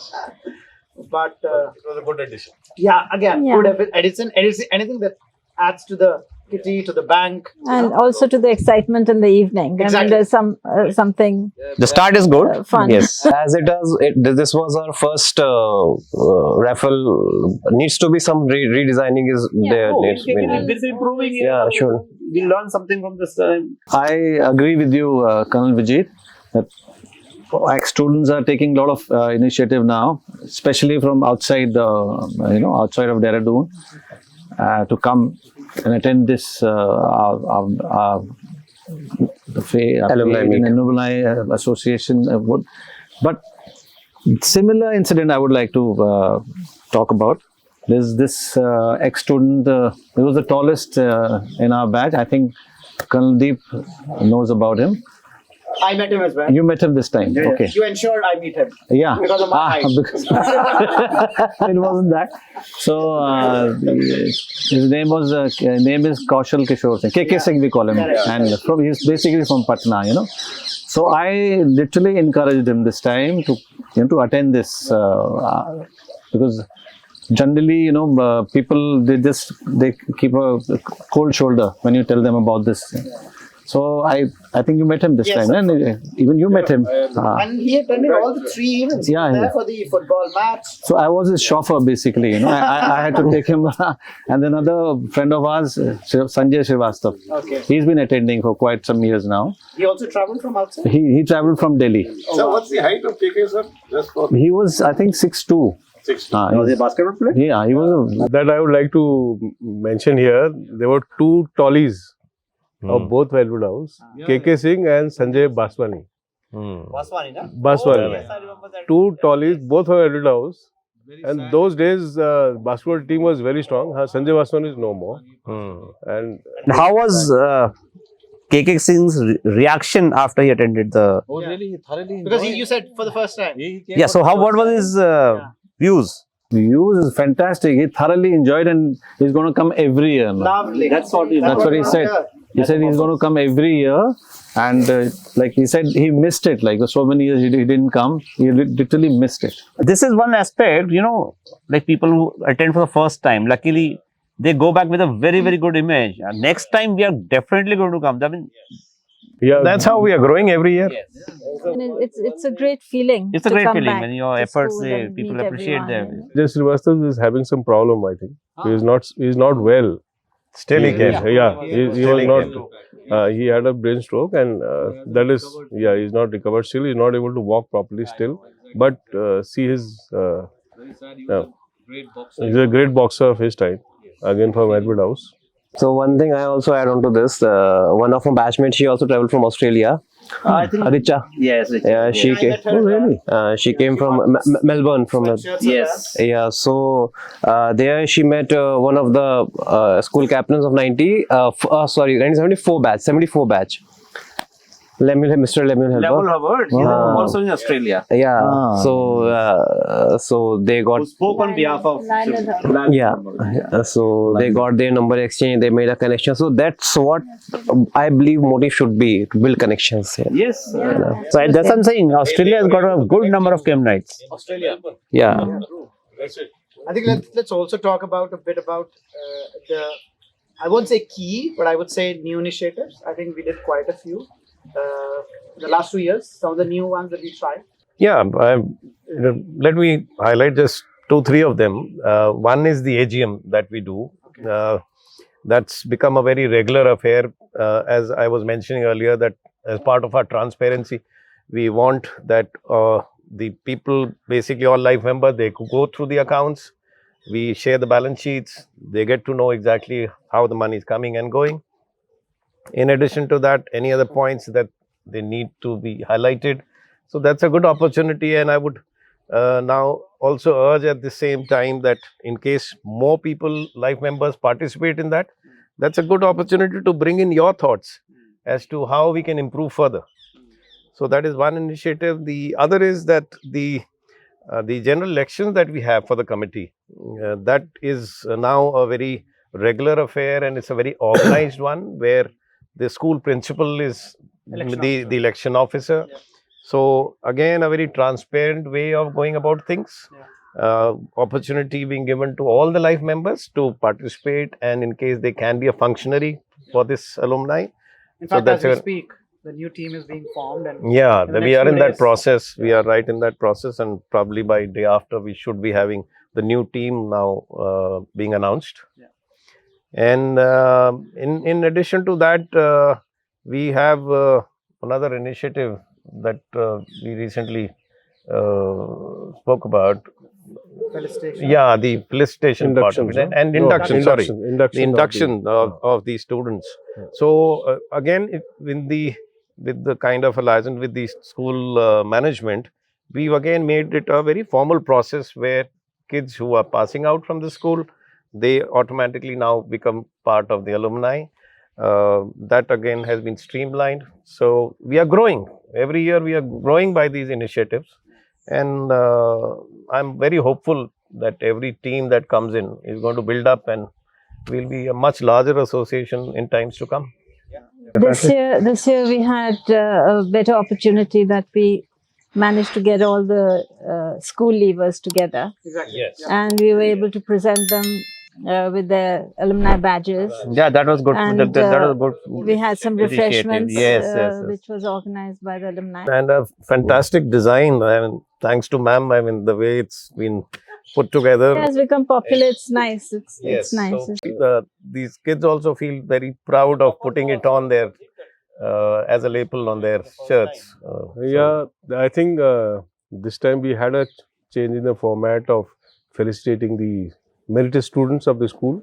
But it was a good addition. Yeah, again, good addition. Anything that adds to the kitty, to the bank, and also to the excitement in the evening. Exactly. I mean, there's something The start is good. fun. Yes. As this was our first raffle. Needs to be some redesigning is there. Needs to be. Improving. Yeah, sure. We learned something from this time. I agree with you, Colonel Vijeet, that ex-students are taking a lot of initiative now, especially from outside, outside of Dehradun, to come and attend this Alumni Association. But similar incident I would like to talk about. There's this ex-student, he was the tallest in our batch. I think Colonel Deep knows about him. I met him as well. You met him this time, okay? You ensured I meet him. Yeah, Because of my height. because it wasn't that. So his name is Kaushal Kishore Singh. KK Singh we call him, and he's basically from Patna, So I literally encouraged him this time to attend this because generally, people they keep a cold shoulder when you tell them about this. So I think you met him this time, and even you met him. And he attended all the 3 events. He was there for the football match. So I was his chauffeur basically. I had to take him, and then another friend of ours, Sanjay Srivastav. Okay. He's been attending for quite some years now. He also traveled from outside. He traveled from Delhi. So what's the height of KK, sir? Just for He was, I think, 6'2". 6'2". Was he a basketball player? Yeah, he was. That I would like to mention here. There were 2 tallies of both Wildwood House, KK Singh and Sanjay Baswani. Baswani, na? Baswani. Yes, I remember that. 2 tallies, both were Wildwood House. And those days, basketball team was very strong. Sanjay Baswani is no more. And How was KK Singh's reaction after he attended the? Oh, really? He thoroughly Because you said for the first time. Yeah. So what was his views? The views is fantastic. He thoroughly enjoyed, and he's going to come every year now. Lovely. That's what he said. He said he's going to come every year, and like he said, he missed it. Like so many years he didn't come. He literally missed it. This is one aspect, like people who attend for the first time. Luckily, they go back with a very, very good image. And next time, we are definitely going to come. I mean, that's how we are growing every year. And it's a great feeling. It's a to great come feeling back when your to efforts, school and people meet appreciate everyone. them. Just Srivastav is having some problem, I think. He's not well. Still he came. He was not. He had a brain stroke, and that is, he's not recovered still. He's not able to walk properly still. But see his. He's a great boxer of his time. Again from Edward House. So one thing I also add on to this, one of my batchmates, she also traveled from Australia. I think. Richa. Yes, Richard. Yeah, she came. Oh, really? She came from Melbourne. Yes. Yeah, so there she met one of the school captains of 1974 batch. Mr. Lemuel Level Helper. Hubbard, he's also in Australia. Yeah. Ah. So they got. Who spoke on behalf of Yeah. So they got their number exchange. They made a connection. So that's what I believe motive should be, to build connections here. Yes. So that's what I'm saying. Australia has got a good number of Cambrianites. Yeah. I think let's also talk about a bit about the, I won't say key, but I would say new initiatives. I think we did quite a few the last 2 years. Some of the new ones that we tried. Yeah, let me highlight just 2-3 of them. One is the AGM that we do. That's become a very regular affair. As I was mentioning earlier, that as part of our transparency, we want that the people, basically all life members, they could go through the accounts. We share the balance sheets. They get to know exactly how the money is coming and going. In addition to that, any other points that they need to be highlighted. So that's a good opportunity, and I would now also urge at the same time that in case more people, life members, participate in that, that's a good opportunity to bring in your thoughts as to how we can improve further. So that is one initiative. The other is that the general elections that we have for the committee, that is now a very regular affair, and it's a very organized one where the school principal is the election officer. Yeah. So again, a very transparent way of going about things. Yeah. Opportunity being given to all the life members to participate, and in case they can be a functionary for this alumni. In fact, as we speak, the new team is being formed. And we are in that process. We are right in that process, and probably by day after we should be having the new team now being announced. Yeah. And in addition to that, we have another initiative that we recently spoke about. Felicitation. Yeah, the felicitation part of it. And induction, the induction of these students. Yeah. So again, with the kind of alliance with the school management, we've again made it a very formal process where kids who are passing out from the school, they automatically now become part of the alumni. That again has been streamlined. So we are growing. Every year we are growing by these initiatives. And I'm very hopeful that every team that comes in is going to build up and will be a much larger association in times to come. This year we had a better opportunity that we managed to get all the school leavers together. Exactly. Yes. And we were able to present them with their alumni badges. Yeah, that was good. And, that was good. We had some refreshments, yes. which was organized by the alumni. And a fantastic design. I mean, thanks to ma'am. I mean, the way it's been put together. It has become popular. It's nice. It's nice. So, these kids also feel very proud of putting it on their as a label on their shirts. I think this time we had a change in the format of felicitating the merited students of the school.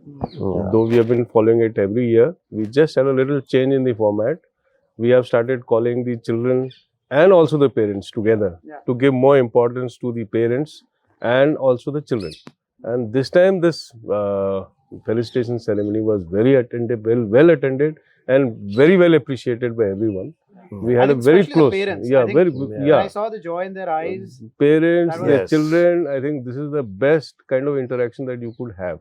Though we have been following it every year, we just had a little change in the format. We have started calling the children and also the parents together to give more importance to the parents and also the children. And this time this felicitation ceremony was very attentive, well attended, and very well appreciated by everyone. We had a very close, I saw the joy in their eyes. Parents, their children. I think this is the best kind of interaction that you could have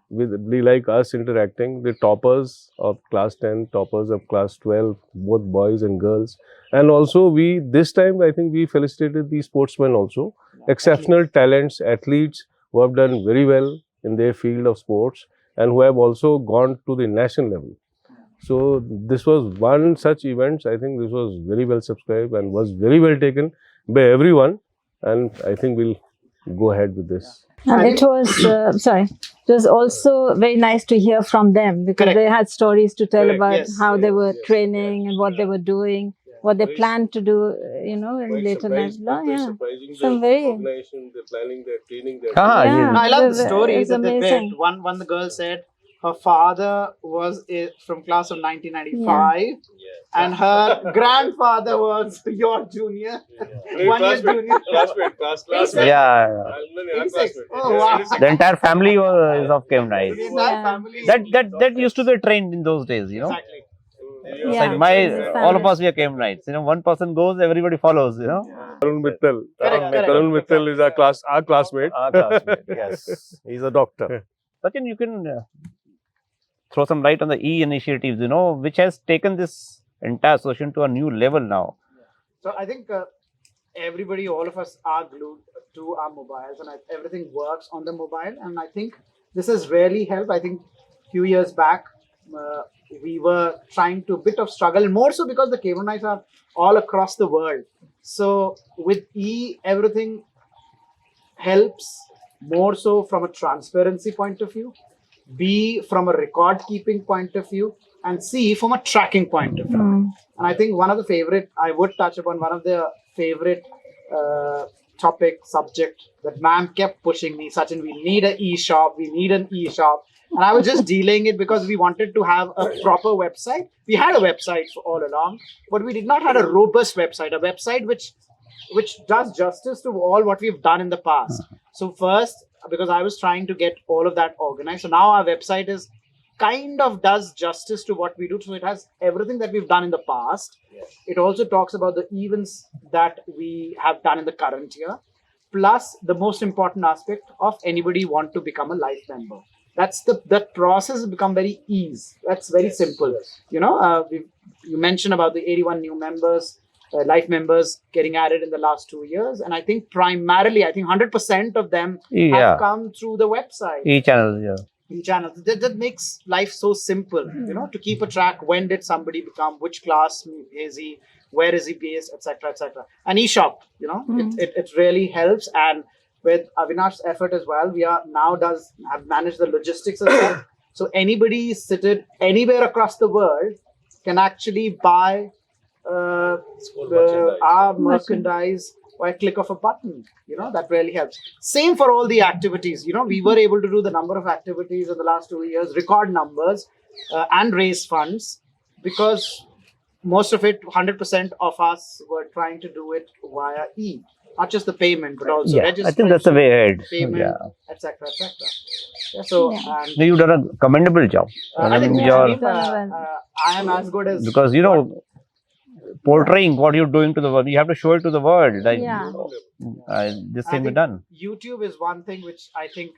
with like us interacting. The toppers of class 10, toppers of class 12, both boys and girls. And also this time I think we felicitated the sportsmen also. Exceptional talents, athletes who have done very well in their field of sports and who have also gone to the national level. So this was one such event. I think this was very well subscribed and was very well taken by everyone. And I think we'll go ahead with this. And it was, it was also very nice to hear from them because they had stories to tell about how they were training and what they were doing, what they planned to do, in later life. Some very organization, they're planning their training. I love the stories that they did. One the girl said her father was from class of 1995 and her grandfather was your junior. 1 year junior. Classmate. 86. Oh, wow. The entire family is of Cambrianite. That used to be a trend in those days, Exactly. Yeah. All of us, we are Cambrianites. One person goes, everybody follows, Tarun Mittal. Correct. Tarun Mittal is our classmate. Our classmate, yes. He's a doctor. Sachin, you can throw some light on the initiatives, which has taken this entire association to a new level now. So I think everybody, all of us are glued to our mobiles, and everything works on the mobile. And I think this has really helped. I think a few years back, we were trying to bit of struggle, more so because the Cambrianites are all across the world. So with everything helps more so from a transparency point of view, B, from a record keeping point of view, and C, from a tracking point of view. And I think one of the favorite subject that ma'am kept pushing me, Sachin, we need an e-shop. And I was just delaying it because we wanted to have a proper website. We had a website for all along, but we did not have a robust website, a website which does justice to all what we've done in the past. So first, because I was trying to get all of that organized, so now our website is kind of does justice to what we do. So it has everything that we've done in the past. Yes. It also talks about the events that we have done in the current year, plus the most important aspect of anybody want to become a life member. That process has become very easy. That's very simple. You mentioned about the 81 new members, life members getting added in the last 2 years, and I think primarily, 100% of them have come through the website. E-channel. That makes life so simple. To keep a track. When did somebody become? Which class is he? Where is he based? Etc. Etc. An e-shop. It really helps. And with Avinash's effort as well, we are now have managed the logistics as well. So anybody seated anywhere across the world can actually buy our merchandise by a click of a button. That really helps. Same for all the activities. We were able to do the number of activities in the last 2 years, record numbers, and raise funds, because most of it, 100% of us were trying to do it via not just the payment, but also registration. I think that's the way ahead. Payment, etc. So you've done a commendable job. I think I am as good as, because portraying what you're doing to the world, you have to show it to the world. This thing be done. YouTube is one thing which I think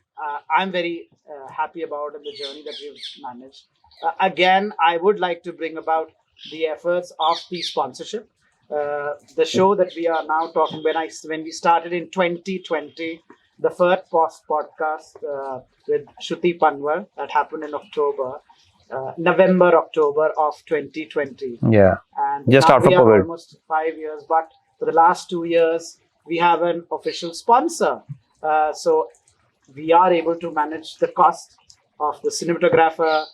I'm very happy about in the journey that we've managed. Again, I would like to bring about the efforts of the sponsorship. The show that we are now talking, when we started in 2020, the first podcast with Shruti Panwar, that happened in November, October of 2020. Yeah. And just after COVID. Almost 5 years, but for the last 2 years, we have an official sponsor. So we are able to manage the cost of the cinematographer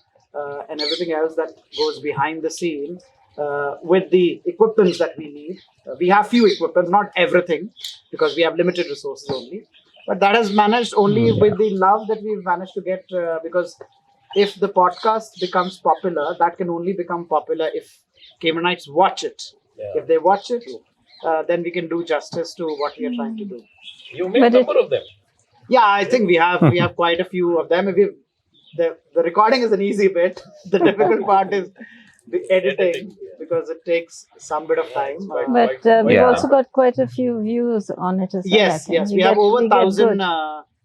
and everything else that goes behind the scene. With the equipments that we need. We have few equipments, not everything, because we have limited resources only. But that has managed only with the love that we've managed to get, because if the podcast becomes popular, that can only become popular if Cambrianites watch it. If they watch it, then we can do justice to what we are trying to do. You made a number of them. Yeah, I think we have quite a few of them. The recording is an easy bit. The difficult part is the editing, because it takes some bit of time. But we've also got quite a few views on it as well. Yes. We have over 1,000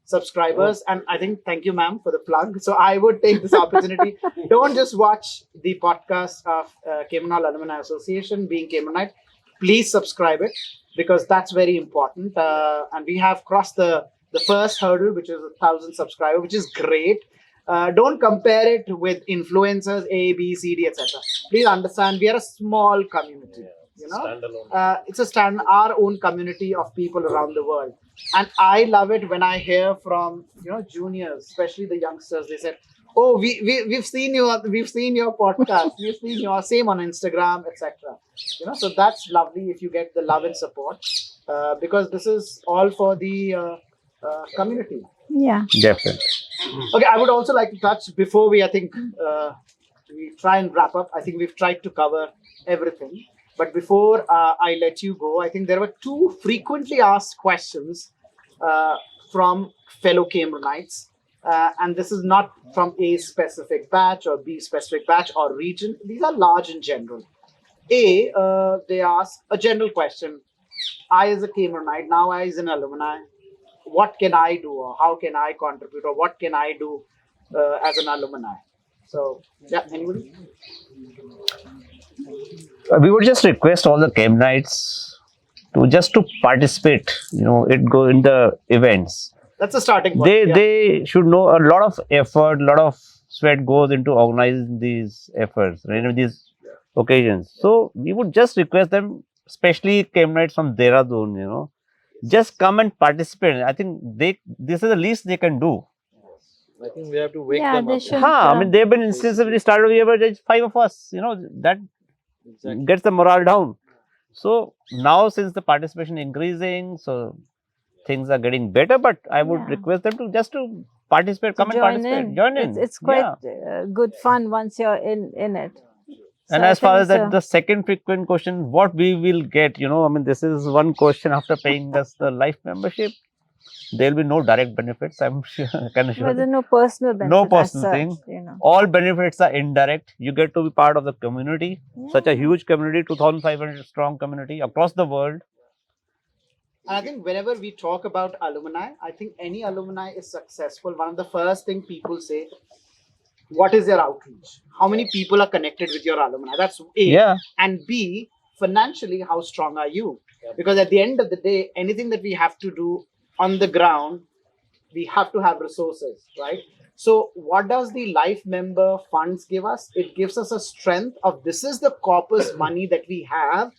subscribers, and I think, thank you, ma'am, for the plug. So I would take this opportunity. Don't just watch the podcast of Cambrian Alumni Association, Being Cambrianite. Please subscribe it, because that's very important. And we have crossed the first hurdle, which is 1,000 subscribers, which is great. Don't compare it with influencers A, B, C, D, etc. Please understand, we are a small community. It's our own community of people around the world, and I love it when I hear from juniors, especially the youngsters. They said, "Oh, we've seen your podcast, we've seen your same on Instagram, etc." So that's lovely if you get the love and support, because this is all for the community. Yeah, definitely. Okay, I would also like to touch before we try and wrap up. I think we've tried to cover everything. But before I let you go, I think there were 2 frequently asked questions from fellow Cambrianites. and this is not from A specific batch or B specific batch or region. These are large in general. They ask a general question. I, as a Cambrianite, now I, as an alumni, what can I do, or how can I contribute, or what can I do as an alumni? So, yeah, anybody? We would just request all the Cambrianites to participate. It go in the events. That's a starting point. They should know a lot of effort, a lot of sweat goes into organizing these efforts, these occasions. So we would just request them, especially Cambrianites from Dehradun, just come and participate. I think this is the least they can do. I think we have to wake them they up. should. They've been instinctively started. We have just 5 of us. That gets the morale down. So now, since the participation increasing, so things are getting better. But I would request them to participate. Come and participate. Join in. It's quite good fun once you're in it. So And as far as the second frequent question, what we will get, this is one question after paying us the life membership. There will be no direct benefits, I'm sure. But there's no personal benefit. No personal thing. All benefits are indirect. You get to be part of the community, such a huge community, 2,500 strong community across the world. And I think whenever we talk about alumni, I think any alumni is successful. One of the first things people say, what is your outreach? How many people are connected with your alumni? That's A. Yeah. And B, financially, how strong are you? Because at the end of the day, anything that we have to do on the ground, we have to have resources, right? So what does the life member funds give us? It gives us a strength of this is the corpus money that we have.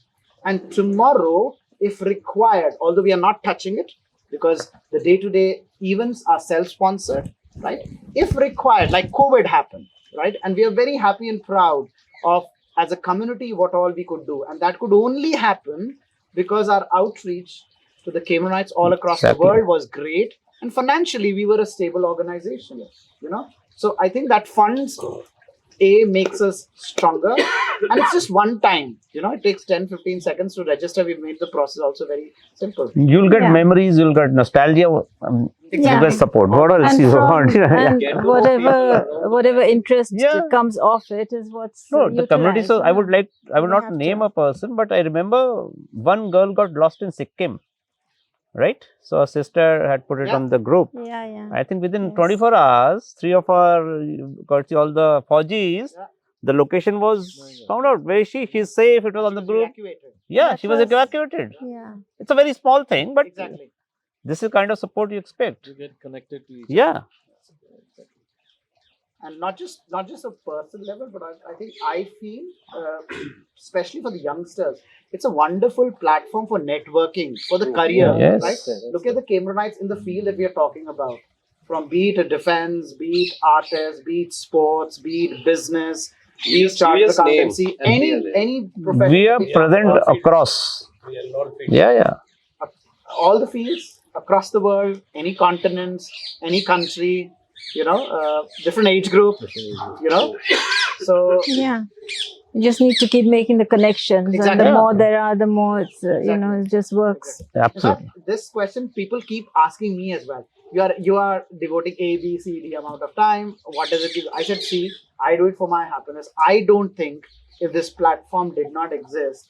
And tomorrow, if required, although we are not touching it because the day-to-day events are self-sponsored, right? If required, like COVID happened, right? And we are very happy and proud of, as a community, what all we could do. And that could only happen because our outreach to the Cambrianites all across the world was great. And financially, we were a stable organization, So I think that funds, A, makes us stronger. And it's just one time, it takes 10, 15 seconds to register. We've made the process also very simple. You'll get memories, you'll get nostalgia, you get support. What else you want? And whatever interest comes off it is what's the community. So I would not name a person, but I remember one girl got lost in Sikkim. Right? So a sister had put it on the group. I think within 24 hours, 3 of our, courtesy all the Fauji's, the location was found out. Where is she? She's safe. It was on the group. She was evacuated. It's a very small thing, but this is kind of support you expect. To get connected to each other. Yeah. And not just a personal level, but I feel, especially for the youngsters, it's a wonderful platform for networking, for the career, right? Look at the Cambrianites in the field that we are talking about. From be it a defense, be it artists, be it sports, be it business, be it chartered accountancy, any profession. We are present across. All the fields across the world, any continents, any country, different age group, So you just need to keep making the connections, and the more there are, the more it's it just works. Absolutely. In fact, this question people keep asking me as well. You are devoting A, B, C, D amount of time. What does it give? I said, see, I do it for my happiness. I don't think if this platform did not exist,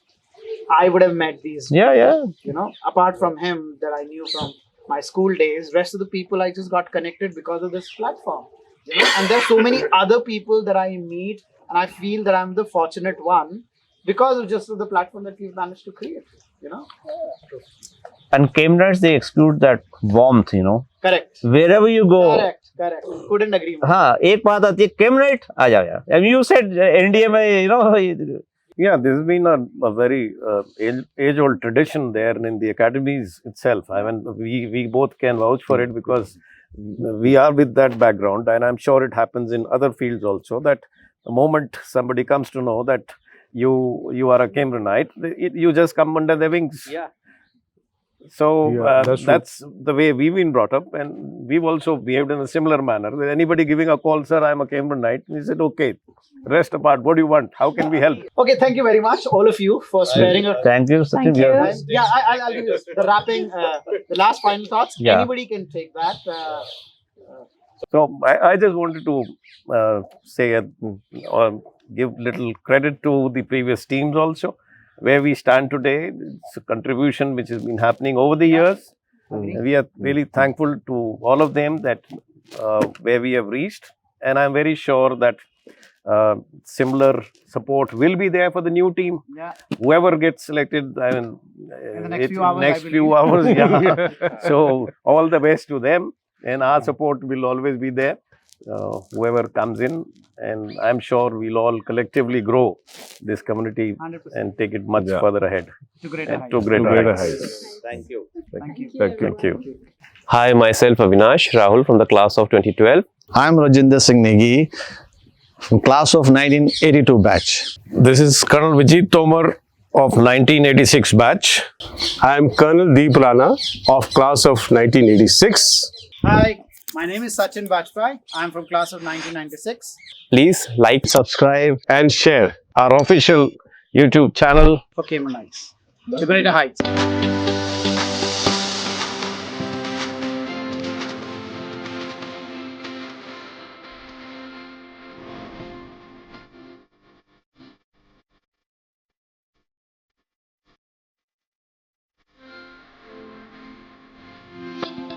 I would have met these. Apart from him that I knew from my school days, rest of the people I just got connected because of this platform. And there's so many other people that I meet, and I feel that I'm the fortunate one because of just the platform that we've managed to create. And Cambrianites, they exclude that warmth. Correct. Wherever you go. Correct. Couldn't agree more. एक बात आती है Cambrianite आ जाओ यार. I mean, you said NDA में, Yeah, this has been a very age-old tradition there in the academies itself. I mean, we both can vouch for it because we are with that background, and I'm sure it happens in other fields also, that the moment somebody comes to know that you are a Cambrianite, you just come under their wings. So that's the way we've been brought up, and we've also behaved in a similar manner. With anybody giving a call, sir, I'm a Cambrianite, we said, okay, rest apart, what do you want? How can we help? Okay, thank you very much, all of you, for sparing a... Thank you, Sachin. I'll give you the wrapping, the last final thoughts. Anybody can take that. So I just wanted to say or give little credit to the previous teams also. Where we stand today, it's a contribution which has been happening over the years. We are really thankful to all of them that where we have reached, and I'm very sure that similar support will be there for the new team. Yeah. Whoever gets selected, I mean, In the next few hours, hours, yeah. So all the best to them, and our support will always be there. Whoever comes in, and I'm sure we'll all collectively grow this community 100%. and take it much further ahead. To greater heights. To greater heights. Thank you. Thank you. Thank you. Hi, myself Avinash, Rahul from the class of 2012. I'm Rajendra Singh Negi from class of 1982 batch. This is Colonel Vijeet Tomar of 1986 batch. I am Colonel Deep Rana of class of 1986. Hi, my name is Sachin Bajpai. I'm from class of 1996. Please like, Subscribe. And share. Our official YouTube channel. For Cambrianites. To greater heights.